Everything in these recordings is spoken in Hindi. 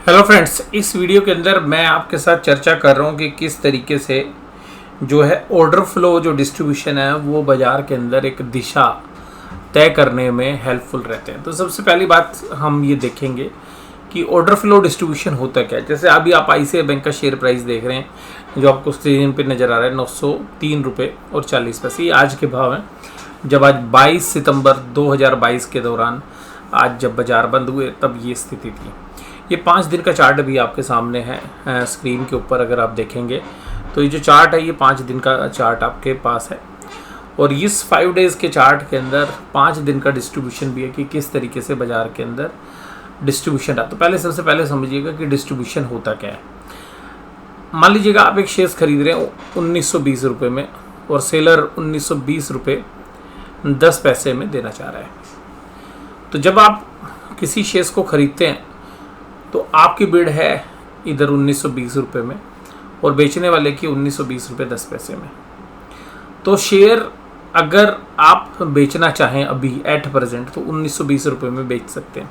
हेलो फ्रेंड्स, इस वीडियो के अंदर मैं आपके साथ चर्चा कर रहा हूँ कि किस तरीके से जो है ऑर्डर फ्लो जो डिस्ट्रीब्यूशन है वो बाज़ार के अंदर एक दिशा तय करने में हेल्पफुल रहते हैं। तो सबसे पहली बात हम ये देखेंगे कि ऑर्डर फ्लो डिस्ट्रीब्यूशन होता क्या है। जैसे अभी आप ICICI बैंक का शेयर प्राइस देख रहे हैं जो आपको स्क्रीन पे नज़र आ रहा है 903 रुपये और 40 पैसे, ये आज के भाव हैं। जब आज 22 सितंबर 2022 के दौरान आज जब बाज़ार बंद हुए तब ये स्थिति थी। ये 5 दिन का चार्ट भी आपके सामने है स्क्रीन के ऊपर। अगर आप देखेंगे तो ये जो चार्ट है ये 5 दिन का चार्ट आपके पास है और इस 5 डेज़ के चार्ट के अंदर 5 दिन का डिस्ट्रीब्यूशन भी है कि किस तरीके से बाज़ार के अंदर डिस्ट्रीब्यूशन है। तो पहले सबसे पहले समझिएगा कि डिस्ट्रीब्यूशन होता क्या है। मान लीजिएगा आप एक शेयर्स खरीद रहे हैं 1920 रुपये में और सेलर 1920 रुपये 10 पैसे में देना चाह रहा है। तो जब आप किसी शेयर्स को खरीदते हैं तो आपकी बिड है इधर 1920 रुपये में और बेचने वाले की 1920 रुपये 10 पैसे में। तो शेयर अगर आप बेचना चाहें अभी एट प्रेजेंट तो 1920 रुपये में बेच सकते हैं।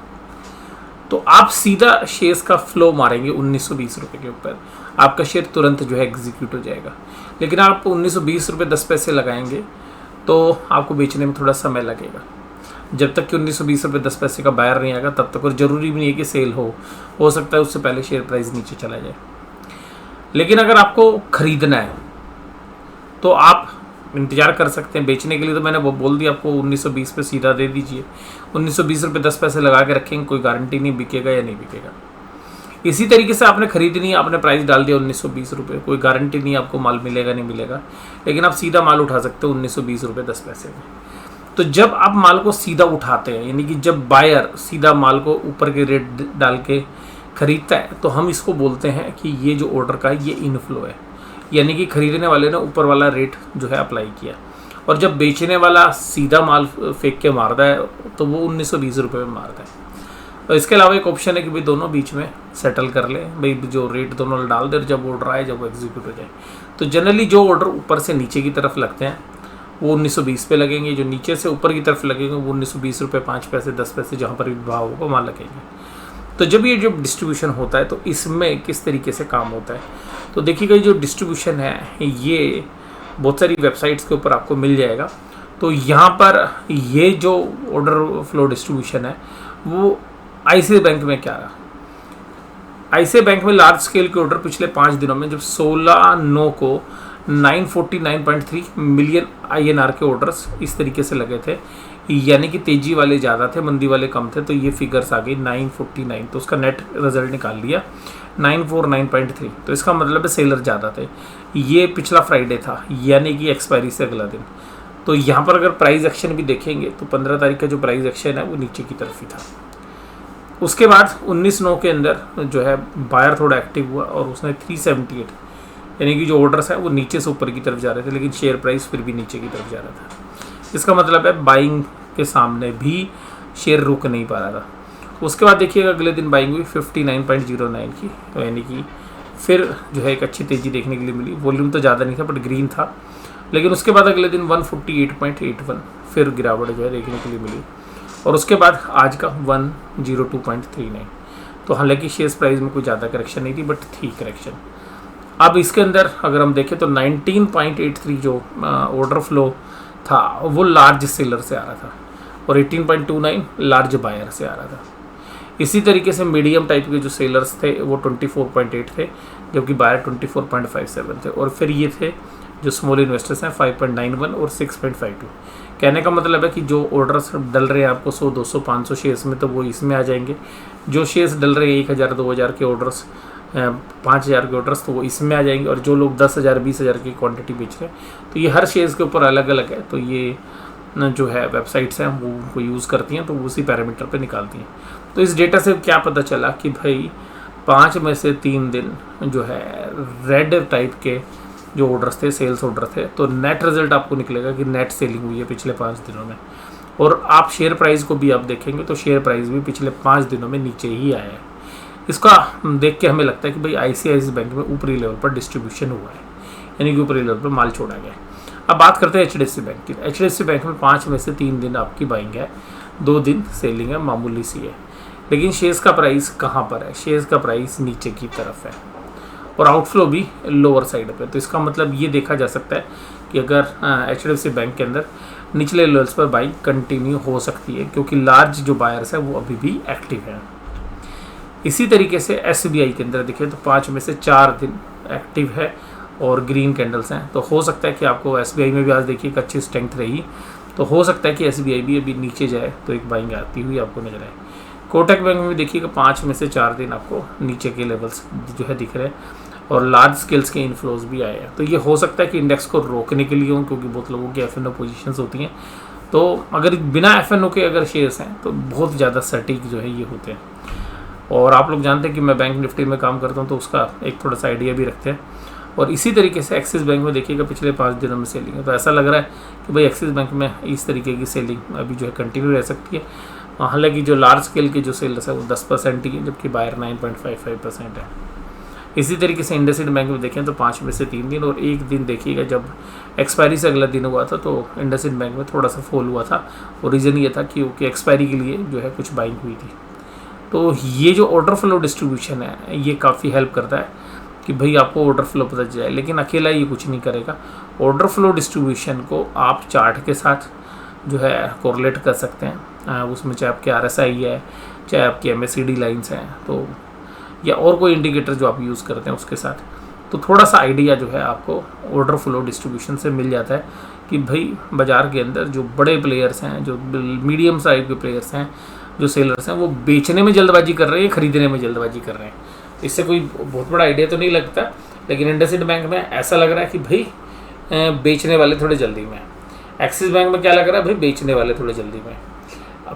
तो आप सीधा शेयर्स का फ्लो मारेंगे 1920 रुपये के ऊपर, आपका शेयर तुरंत जो है एग्जीक्यूट हो जाएगा। लेकिन आप 1920 रुपये 10 पैसे लगाएंगे तो आपको बेचने में थोड़ा समय लगेगा। जब तक कि 1920 रुपये 10 पैसे का बायर नहीं आएगा तब तक, और ज़रूरी भी नहीं है कि सेल हो सकता है उससे पहले शेयर प्राइस नीचे चला जाए। लेकिन अगर आपको खरीदना है तो आप इंतज़ार कर सकते हैं। बेचने के लिए तो मैंने वो बोल दिया आपको 1920 पे सीधा दे दीजिए। 1920 रुपये 10 पैसे लगा के रखेंगे, कोई गारंटी नहीं बिकेगा या नहीं बिकेगा। इसी तरीके से आपने खरीदनी है, आपने प्राइस डाल दिया 1920 रुपये, कोई गारंटी नहीं आपको माल मिलेगा नहीं मिलेगा, लेकिन आप सीधा माल उठा सकते हो 1920 रुपये 10 पैसे में। तो जब आप माल को सीधा उठाते हैं, यानी कि जब बायर सीधा माल को ऊपर के रेट डाल के खरीदता है, तो हम इसको बोलते हैं कि ये जो ऑर्डर का है ये इनफ्लो है, यानी कि खरीदने वाले ने ऊपर वाला रेट जो है अप्लाई किया और जब बेचने वाला सीधा माल फेंक के मारता है तो वो 1920 रुपये में मारता है। और इसके अलावा एक ऑप्शन है कि भाई दोनों बीच में सेटल कर ले, भाई जो रेट दोनों डाल दे, जब ऑर्डर आए जब वो एग्जीक्यूट हो जाए। तो जनरली जो ऑर्डर ऊपर से नीचे की तरफ लगते हैं वो 1920 पे लगेंगे, जो नीचे से ऊपर की तरफ लगेंगे वो 1920 रुपये 5 पैसे 10 पैसे जहाँ पर भी भाव होगा वहाँ लगेंगे। तो जब ये जो डिस्ट्रीब्यूशन होता है तो इसमें किस तरीके से काम होता है, तो देखिएगा जो डिस्ट्रीब्यूशन है ये बहुत सारी वेबसाइट्स के ऊपर आपको मिल जाएगा। तो यहाँ पर ये जो ऑर्डर फ्लो डिस्ट्रीब्यूशन है वो ICICI बैंक में क्या रहा। ICICI बैंक में लार्ज स्केल के ऑर्डर पिछले 5 दिनों में जब 16/9 को 949.3 मिलियन INR के ऑर्डर्स इस तरीके से लगे थे, यानी कि तेजी वाले ज़्यादा थे मंदी वाले कम थे। तो ये फिगर्स आ गई 949, तो उसका नेट रिजल्ट निकाल लिया 949.3। तो इसका मतलब है सेलर ज़्यादा थे। ये पिछला फ्राइडे था, यानी कि एक्सपायरी से अगला दिन। तो यहाँ पर अगर प्राइस एक्शन भी देखेंगे तो 15 तारीख का जो प्राइस एक्शन है वो नीचे की तरफ ही था। उसके बाद 19/9 के अंदर जो है बायर थोड़ा एक्टिव हुआ और उसने 378, यानी कि जो ऑर्डर्स है वो नीचे से ऊपर की तरफ जा रहे थे, लेकिन शेयर प्राइस फिर भी नीचे की तरफ जा रहा था। इसका मतलब है बाइंग के सामने भी शेयर रुक नहीं पा रहा था। उसके बाद देखिएगा अगले दिन बाइंग हुई 59.09 की, तो यानी कि फिर जो है एक अच्छी तेज़ी देखने के लिए मिली। वॉल्यूम तो ज़्यादा नहीं था बट ग्रीन था। लेकिन उसके बाद अगले दिन 148.81 फिर गिरावट जो है देखने के लिए मिली और उसके बाद आज का 102.39। तो हालांकि शेयर प्राइस में कोई ज़्यादा करेक्शन नहीं थी बट थी करेक्शन। अब इसके अंदर अगर हम देखें तो 19.83 जो ऑर्डर फ्लो था वो लार्ज सेलर से आ रहा था और 18.29 लार्ज बायर से आ रहा था। इसी तरीके से मीडियम टाइप के जो सेलर्स थे वो 24.8 थे, जबकि बायर 24.57 थे। और फिर ये थे जो स्मॉल इन्वेस्टर्स हैं 5.91 और 6.52। कहने का मतलब है कि जो ऑर्डर्स डल रहे हैं आपको 100 200 500 शेयर्स में तो वो इसमें आ जाएंगे। जो शेयर्स डल रहे हैं 1000 2000 के ऑर्डर्स 5000 के ऑर्डर्स तो वो इसमें आ जाएंगे। और जो लोग 10,000 20,000 की क्वांटिटी बेच रहे हैं तो ये हर शेयर्स के ऊपर अलग अलग है। तो ये जो है वेबसाइट्स हैं वो उनको यूज़ करती हैं तो उसी पैरामीटर पे निकालती हैं। तो इस डेटा से क्या पता चला कि भाई 5 में से 3 दिन जो है रेड टाइप के जो ऑर्डर्स थे सेल्स ऑर्डर थे, तो नेट रिजल्ट आपको निकलेगा कि नेट सेलिंग हुई है पिछले 5 दिनों में। और आप शेयर प्राइस को भी आप देखेंगे तो शेयर प्राइस भी पिछले 5 दिनों में नीचे ही आया है। इसका देख के हमें लगता है कि भाई ICICI बैंक में ऊपरी लेवल पर डिस्ट्रीब्यूशन हुआ है, यानी कि ऊपरी लेवल पर माल छोड़ा गया है। अब बात करते हैं HDFC बैंक की। HDFC बैंक में 5 में से 3 दिन आपकी बाइंग है, 2 दिन सेलिंग है, मामूली सी है। लेकिन शेयर्स का प्राइस कहाँ पर है, शेयर्स का प्राइस नीचे की तरफ है और आउटफ्लो भी लोअर साइड पे। तो इसका मतलब ये देखा जा सकता है कि अगर HDFC बैंक के अंदर निचले लेवल्स पर बाइंग कंटिन्यू हो सकती है, क्योंकि लार्ज जो बायर्स है वो अभी भी एक्टिव है। इसी तरीके से SBI के अंदर देखिए तो 5 में से 4 दिन एक्टिव है और ग्रीन कैंडल्स हैं। तो हो सकता है कि आपको SBI में भी आज देखिए एक अच्छी स्ट्रेंथ रही, तो हो सकता है कि SBI भी अभी नीचे जाए तो एक बाइंग आती हुई आपको नजर आए। कोटक बैंक में भी देखिएगा 5 में से 4 दिन आपको नीचे के लेवल्स जो है दिख रहे हैं और लार्ज स्केल्स के इन्फ्लोज भी आए हैं। तो ये हो सकता है कि इंडेक्स को रोकने के लिए हो, क्योंकि बहुत लोगों की FNO पोजीशंस होती हैं। तो अगर बिना FNO के अगर शेयर्स हैं तो बहुत ज़्यादा सटीक जो है ये होते हैं। और आप लोग जानते हैं कि मैं बैंक निफ्टी में काम करता हूँ, तो उसका एक थोड़ा सा आइडिया भी रखते हैं। और इसी तरीके से एक्सिस बैंक में देखिएगा पिछले 5 दिनों में सेलिंग है, तो ऐसा लग रहा है कि भाई एक्सिस बैंक में इस तरीके की सेलिंग अभी जो है कंटिन्यू रह सकती है। हालांकि जो लार्ज स्केल के जो सेलर्स है वो 10% ही है, जबकि बायर 9.55% है। इसी तरीके से इंडसइंड बैंक में देखें तो 5 में से 3 दिन और एक दिन देखिएगा जब एक्सपायरी से अगला दिन हुआ था तो इंडसइंड बैंक में थोड़ा सा फॉल हुआ था और रीज़न ये था क्योंकि एक्सपायरी के लिए जो है कुछ बाइंग हुई थी। तो ये जो ऑर्डर फ्लो डिस्ट्रीब्यूशन है ये काफ़ी हेल्प करता है कि भाई आपको ऑर्डर फ्लो पता चल जाए, लेकिन अकेला ये कुछ नहीं करेगा। ऑर्डर फ्लो डिस्ट्रीब्यूशन को आप चार्ट के साथ जो है कोरिलेट कर सकते हैं, उसमें चाहे आपके RSI है, चाहे आपकी MACD लाइन्स हैं, तो या और कोई इंडिकेटर जो आप यूज़ करते हैं उसके साथ, तो थोड़ा सा आइडिया जो है आपको ऑर्डर फ्लो डिस्ट्रीब्यूशन से मिल जाता है कि भाई बाज़ार के अंदर जो बड़े प्लेयर्स हैं, जो मीडियम साइज के प्लेयर्स हैं, जो सेलर्स हैं, वो बेचने में जल्दबाजी कर रहे हैं, खरीदने में जल्दबाजी कर रहे हैं। इससे कोई बहुत बड़ा आइडिया तो नहीं लगता, लेकिन इंडसइंड बैंक में ऐसा लग रहा है कि भाई बेचने वाले थोड़े जल्दी में। एक्सिस बैंक में क्या लग रहा है, भाई बेचने वाले थोड़े जल्दी में।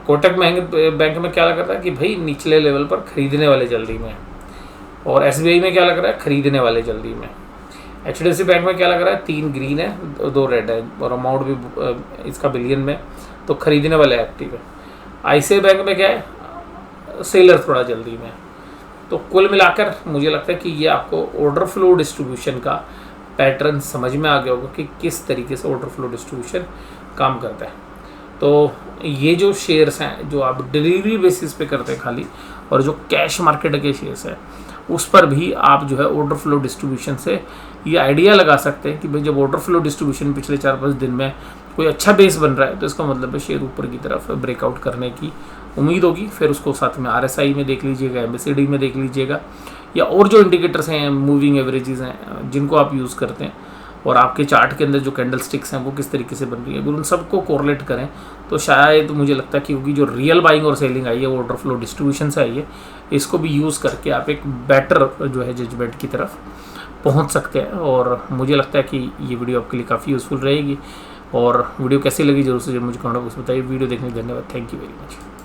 कोटक बैंक में क्या लग रहा है कि भाई निचले लेवल पर खरीदने वाले जल्दी में। और SBI में क्या लग रहा है, खरीदने वाले जल्दी में। HDFC बैंक में क्या लग रहा है, 3 ग्रीन है 2 रेड है और अमाउंट भी इसका बिलियन में, तो खरीदने वाले एक्टिव है। ICICI बैंक में क्या है, सेलर थोड़ा जल्दी में। तो कुल मिलाकर मुझे लगता है कि ये आपको ऑर्डर फ्लो डिस्ट्रीब्यूशन का पैटर्न समझ में आ गया होगा कि किस तरीके से ऑर्डर फ्लो डिस्ट्रीब्यूशन काम करता है। तो ये जो शेयर्स हैं जो आप डिलीवरी बेसिस पे करते हैं खाली, और जो कैश मार्केट के शेयर्स हैं उस पर भी आप जो है ऑर्डर फ्लो डिस्ट्रीब्यूशन से ये आइडिया लगा सकते हैं कि भाई जब ऑर्डर फ्लो डिस्ट्रीब्यूशन पिछले 4-5 दिन में कोई अच्छा बेस बन रहा है तो इसका मतलब है शेयर ऊपर की तरफ ब्रेकआउट करने की उम्मीद होगी। फिर उसको साथ में RSI में देख लीजिएगा, MACD में देख लीजिएगा, या और जो इंडिकेटर्स हैं, मूविंग एवरेजेस हैं जिनको आप यूज़ करते हैं, और आपके चार्ट के अंदर जो कैंडल स्टिक्स हैं वो किस तरीके से बन रही है, अगर उन सबको कोरिलेट करें तो शायद मुझे लगता है कि क्योंकि जो रियल बाइंग और सेलिंग आई है वो ऑर्डर फ्लो डिस्ट्रीब्यूशन से आई है, इसको भी यूज़ करके आप एक बेटर जो है जजमेंट की तरफ पहुंच सकते हैं। और मुझे लगता है कि ये वीडियो आपके लिए काफ़ी यूज़फुल रहेगी। और वीडियो कैसी लगी जरूर से मुझे कमेंट बॉक्स में बताइए। वीडियो देखने के लिए धन्यवाद। Thank you very much.